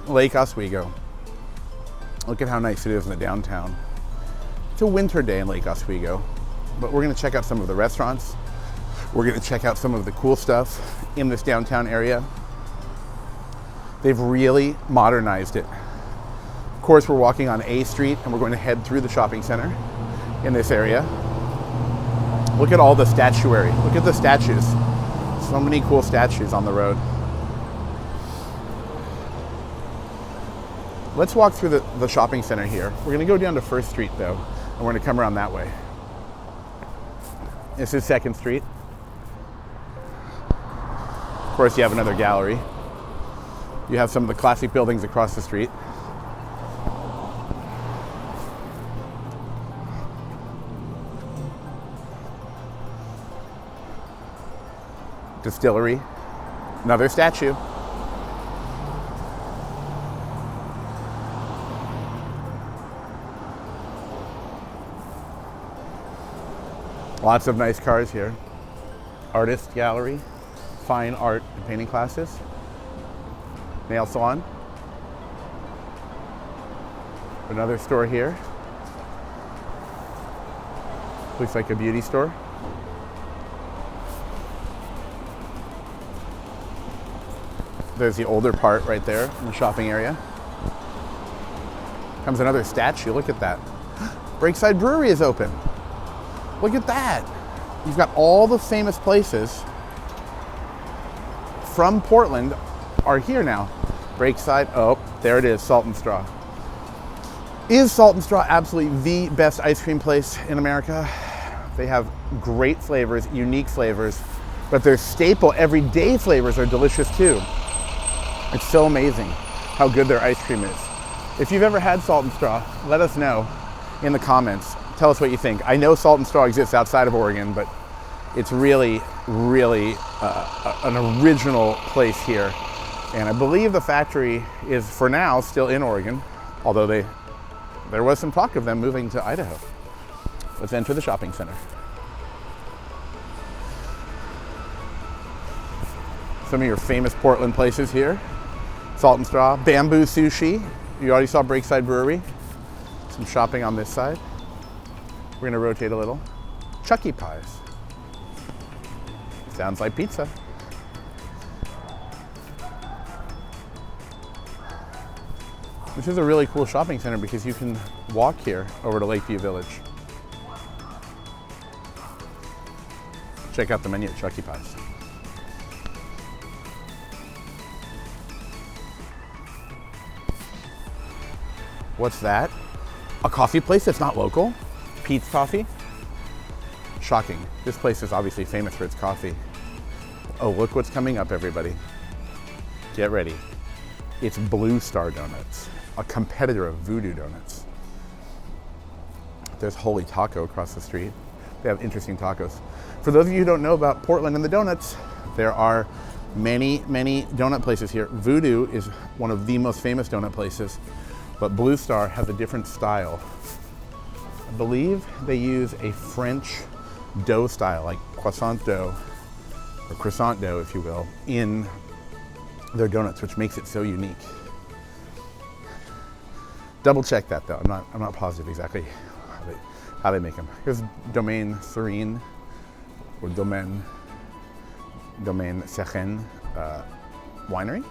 Lake Oswego. Look at how nice it is in the downtown. It's a winter day in Lake Oswego, but we're gonna check out some of the restaurants. We're gonna check out some of the cool stuff in this downtown area. They've really modernized it. Of course, we're walking on A Street and we're going to head through the shopping center in this area. Look at all the statuary. Look at the statues. So many cool statues on the road. Let's walk through the shopping center here. We're gonna go down to First Street though, and we're gonna come around that way. This is Second Street. Of course, you have another gallery. You have some of the classic buildings across the street. Distillery, another statue. Lots of nice cars here. Artist gallery, fine art and painting classes. Nail salon. Another store here. Looks like a beauty store. There's the older part right there in the shopping area. Comes another statue, look at that. Breakside Brewery is open. Look at that. You've got all the famous places from Portland are here now. Breakside, oh, there it is, Salt and Straw. Is Salt and Straw absolutely the best ice cream place in America? They have great flavors, unique flavors, but their staple everyday flavors are delicious too. It's so amazing how good their ice cream is. If you've ever had Salt and Straw, let us know in the comments. Tell us what you think. I know Salt and Straw exists outside of Oregon, but it's really, really an original place here. And I believe the factory is, for now, still in Oregon, although there was some talk of them moving to Idaho. Let's enter the shopping center. Some of your famous Portland places here. Salt and Straw, Bamboo Sushi. You already saw Breakside Brewery. Some shopping on this side. We're gonna rotate a little. Chucky Pies. Sounds like pizza. This is a really cool shopping center because you can walk here over to Lakeview Village. Check out the menu at Chucky Pies. What's that? A coffee place that's not local? Pete's Coffee? Shocking. This place is obviously famous for its coffee. Oh, look what's coming up, everybody. Get ready. It's Blue Star Donuts, a competitor of Voodoo Donuts. There's Holy Taco across the street. They have interesting tacos. For those of you who don't know about Portland and the donuts, there are many, many donut places here. Voodoo is one of the most famous donut places, but Blue Star has a different style. I believe they use a French dough style, like croissant dough, or croissant dough, if you will, in their donuts, which makes it so unique. Double check that though. I'm not positive exactly how they make them. Here's Domaine Serene, or Domaine Serene Winery,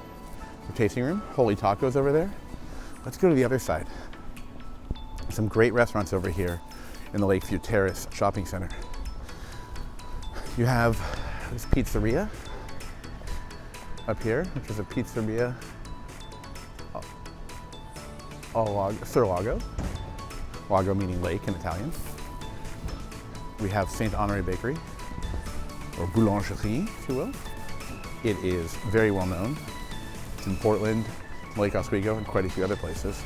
the tasting room. Holy Tacos over there. Let's go to the other side. Some great restaurants over here in the Lakeview Terrace Shopping Center. You have this pizzeria up here, which is a pizzeria Sur Lago. Lago meaning lake in Italian. We have Saint Honoré Bakery, or Boulangerie, if you will. It is very well known. It's in Portland, Lake Oswego, and quite a few other places.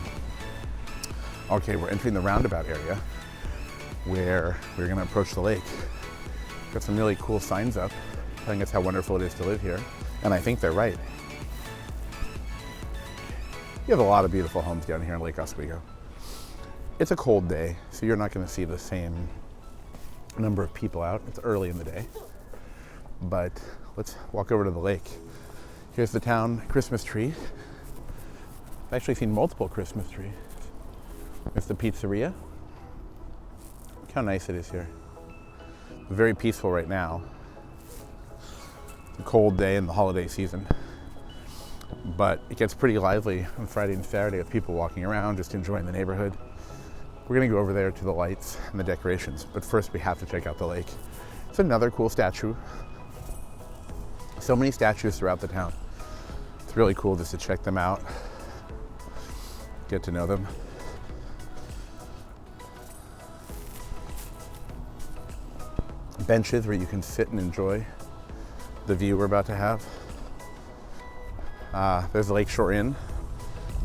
Okay, we're entering the roundabout area where we're gonna approach the lake. Got some really cool signs up telling us how wonderful it is to live here, and I think they're right. You have a lot of beautiful homes down here in Lake Oswego. It's a cold day, so you're not gonna see the same number of people out. It's early in the day, but let's walk over to the lake. Here's the town Christmas tree. I've actually seen multiple Christmas trees. There's the pizzeria. Look how nice it is here. Very peaceful right now. It's a cold day in the holiday season. But it gets pretty lively on Friday and Saturday with people walking around, just enjoying the neighborhood. We're gonna go over there to the lights and the decorations, but first we have to check out the lake. It's another cool statue. So many statues throughout the town. It's really cool just to check them out, get to know them. Benches where you can sit and enjoy the view we're about to have. There's the Lakeshore Inn,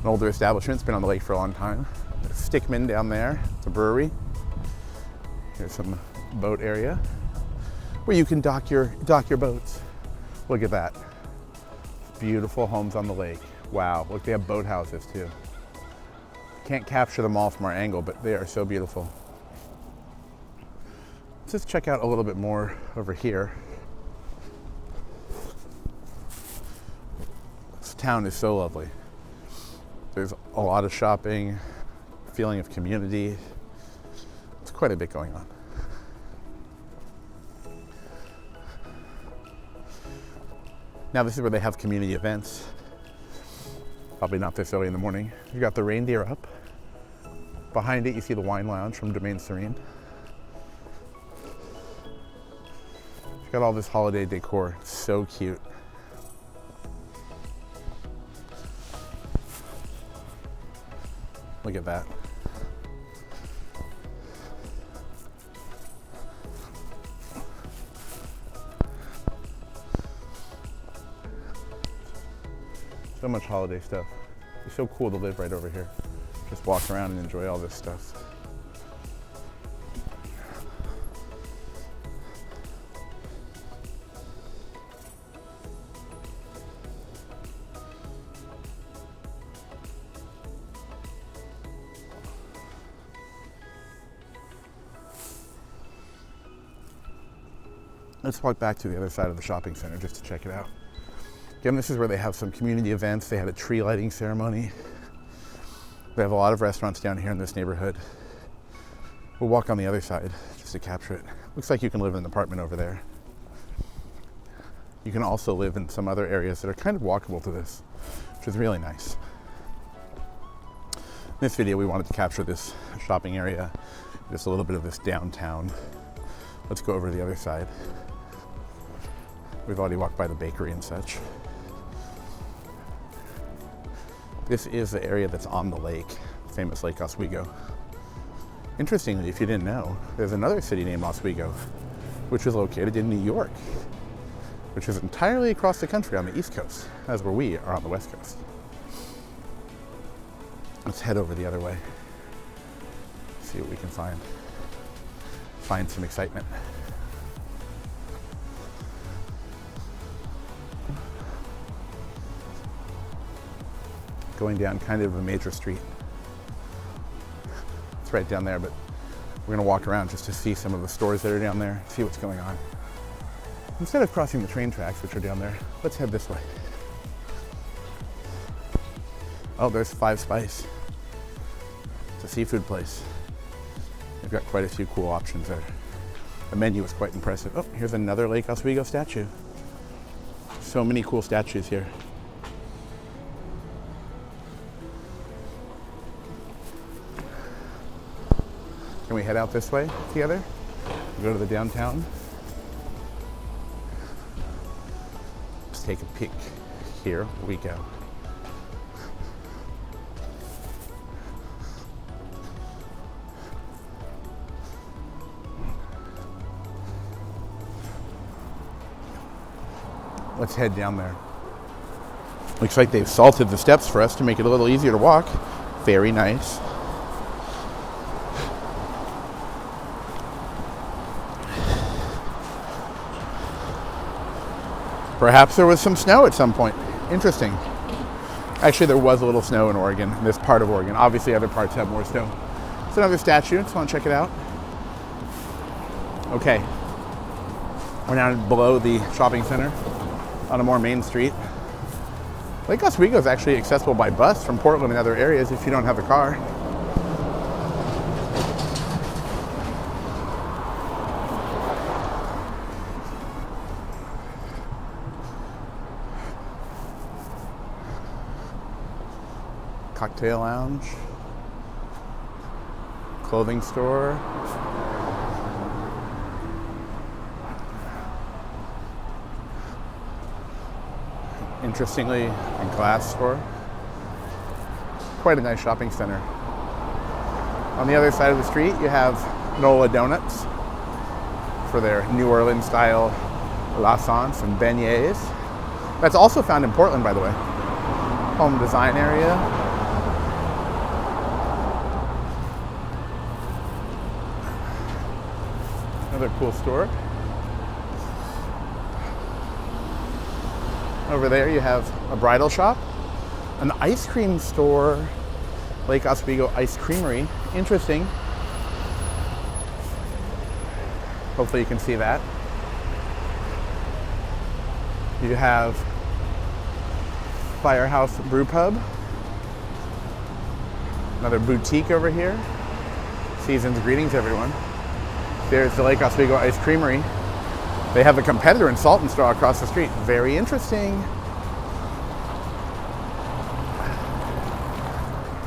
an older establishment. It's been on the lake for a long time. There's Stickman down there. It's a brewery. Here's some boat area where you can dock your boats. Look at that. Beautiful homes on the lake. Wow, look, they have boathouses too. Can't capture them all from our angle, but they are so beautiful. Let's just check out a little bit more over here. This town is so lovely. There's a lot of shopping, feeling of community. It's quite a bit going on. Now this is where they have community events. Probably not this early in the morning. You got the reindeer up. Behind it you see the wine lounge from Domaine Serene. You got all this holiday decor. It's so cute. Look at that. So much holiday stuff. It's so cool to live right over here. Just walk around and enjoy all this stuff. Let's walk back to the other side of the shopping center just to check it out. Again, this is where they have some community events. They had a tree lighting ceremony. They have a lot of restaurants down here in this neighborhood. We'll walk on the other side just to capture it. Looks like you can live in an apartment over there. You can also live in some other areas that are kind of walkable to this, which is really nice. In this video, we wanted to capture this shopping area, just a little bit of this downtown. Let's go over to the other side. We've already walked by the bakery and such. This is the area that's on the lake, famous Lake Oswego. Interestingly, if you didn't know, there's another city named Oswego, which is located in New York, which is entirely across the country on the East Coast, as where we are on the West Coast. Let's head over the other way, see what we can find. Find some excitement. Going down kind of a major street. It's right down there, but we're gonna walk around just to see some of the stores that are down there, see what's going on. Instead of crossing the train tracks, which are down there, let's head this way. Oh, there's Five Spice. It's a seafood place. They've got quite a few cool options there. The menu is quite impressive. Oh, here's another Lake Oswego statue. So many cool statues here. Can we head out this way together? Go to the downtown. Let's take a peek. Here we go. Let's head down there. Looks like they've salted the steps for us to make it a little easier to walk. Very nice. Perhaps there was some snow at some point. Interesting. Actually, there was a little snow in Oregon, in this part of Oregon. Obviously, other parts have more snow. It's another statue. Just want to check it out. Okay. We're now below the shopping center on a more main street. Lake Oswego is actually accessible by bus from Portland and other areas if you don't have a car. Cocktail lounge, clothing store, interestingly, a glass store. Quite a nice shopping center. On the other side of the street, you have Nola Donuts for their New Orleans style croissants and beignets. That's also found in Portland, by the way. Home design area. Another cool store. Over there you have a bridal shop, an ice cream store, Lake Oswego Ice Creamery. Interesting. Hopefully you can see that. You have Firehouse Brew Pub, another boutique over here. Season's greetings, everyone. There's the Lake Oswego Ice Creamery. They have a competitor in Salt and Straw across the street. Very interesting.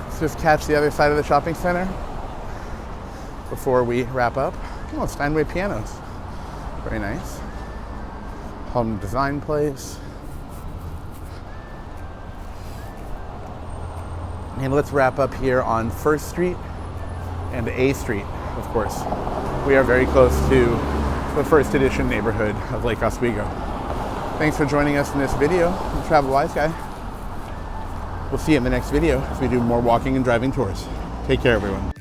Let's just catch the other side of the shopping center before we wrap up. Oh, Steinway Pianos. Very nice. Home design place. And let's wrap up here on First Street and A Street, of course. We are very close to the first edition neighborhood of Lake Oswego. Thanks for joining us in this video. I'm Travel Wise Guy. We'll see you in the next video as we do more walking and driving tours. Take care, everyone.